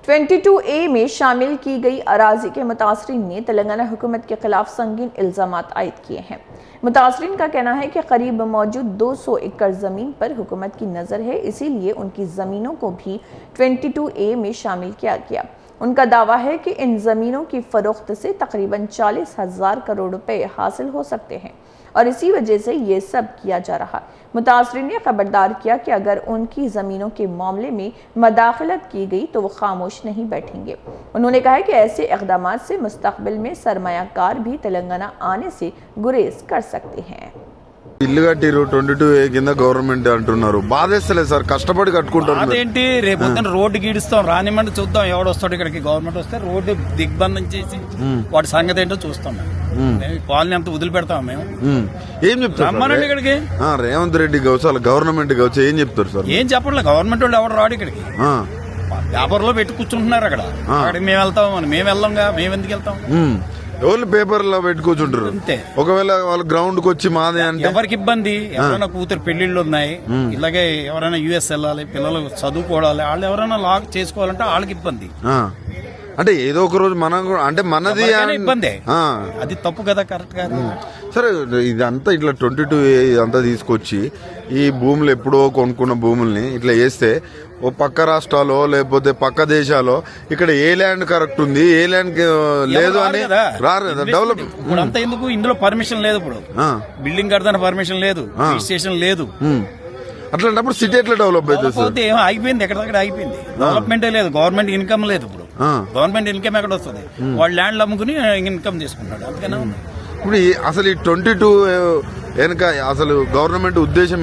22A में शामिल की गई अराजी के मुतासरीन ने तेलंगाना हुकूमत के खिलाफ संगीन इल्जामात आयद किए हैं। मुतासरीन का कहना है कि करीब मौजूद 200 एकड़ ज़मीन पर हुकूमत की नज़र है, इसीलिए उनकी ज़मीनों को भी 22A में शामिल किया गया। उनका दावा है कि इन ज़मीनों की फ़रोख्त से तकरीबन 40,000 करोड़ रुपए हासिल हो सकते हैं और इसी वजह से ये सब किया जा रहा। मुतासरीन ने खबरदार किया कि अगर उनकी ज़मीनों के मामले में मदाखलत की गई तो वो खामोश नहीं बैठेंगे। उन्होंने कहा कि ऐसे इक़दामात से मुस्तक़बिल में सरमायाकार भी तेलंगाना आने से गुरेज कर सकते हैं। ఇల్లు కట్టిరు 22A కింద గవర్నమెంట్ అంటున్నారు. బాధేస్తలేదు సార్, కష్టపడి కట్టుకుంటారు. అదేంటి రేపు రోడ్డు గీడుస్తాం, రానివ్వండి చూద్దాం ఎవడు వస్తాడు ఇక్కడికి. గవర్నమెంట్ వస్తే రోడ్డు దిగ్బంధం చేసి వాటి సంగతి ఏంటో చూస్తాం. కాలనీ అంతా వదిలిపెడతాం మేము. ఏం చెప్తారు రమ్మనండి ఇక్కడికి. రేవంత్ రెడ్డి కావచ్చు, అలా గవర్నమెంట్ కావచ్చు, ఏం చెప్తారు సార్? ఏం చెప్పట్లేదు, గవర్నమెంట్ వాళ్ళు ఎవడు రాడు ఇక్కడికి. పేపర్లో పెట్టి కూర్చుంటున్నారు అక్కడ. అక్కడికి మేము వెళ్తాం అని మేము వెళ్ళంగా, మేము ఎందుకు వెళ్తాం? ఎవరు పేపర్ లో పెట్టి కూర్చుంటారు. ఒకవేళ వాళ్ళు గ్రౌండ్ కి వచ్చి మాదే అంటే ఎవరికి ఇబ్బంది? ఎవరైనా కూతురు పెళ్లిళ్ళు ఉన్నాయి, ఇలాగే ఎవరైనా యుఎస్ వెళ్ళాలి, పిల్లలు చదువుకోవాలి, వాళ్ళు ఎవరైనా లాక్ చేసుకోవాలంటే వాళ్ళకి ఇబ్బంది. అంటే ఏదో ఒక రోజు మనం అంటే మనది ఇబ్బంది, అది తప్పు కదా, కరెక్ట్ కాదు. సరే, ఇదంతా ఇట్లా 22A ఇదంతా తీసుకొచ్చి ఈ భూములు ఎప్పుడో కొనుక్కున్న భూముల్ని ఇట్లా వేస్తే ఓ పక్క రాష్ట్రాల్లో లేకపోతే పక్క దేశాల్లో ఇక్కడ ఏ ల్యాండ్ కరెక్ట్ ఉంది, ఏ ల్యాండ్ లేదు అని రారు కదా డెవలప్. ఇప్పుడు అంతా ఎందుకు? ఇందులో పర్మిషన్ లేదు, ఇప్పుడు బిల్డింగ్ కడతానికి పర్మిషన్ లేదు, రిజిస్ట్రేషన్ లేదు. అట్లాంటప్పుడు సిటీ ఎట్లా డెవలప్ అవుతుంది? ఏమో ఆగిపోయింది, ఎక్కడికక్కడ ఆగిపోయింది. డెవలప్మెంటే లేదు, గవర్నమెంట్ ఇన్కమ్ లేదు. ఇప్పుడు గవర్నమెంట్ ఇన్కమ్ ఎక్కడ వస్తుంది? వాళ్ళు ల్యాండ్లు అమ్ముకుని ఇన్కమ్ తీసుకుంటాడు, అందుకనే. ఇప్పుడు అసలు ఈ 22 వెనుక అసలు గవర్నమెంట్ ఉద్దేశం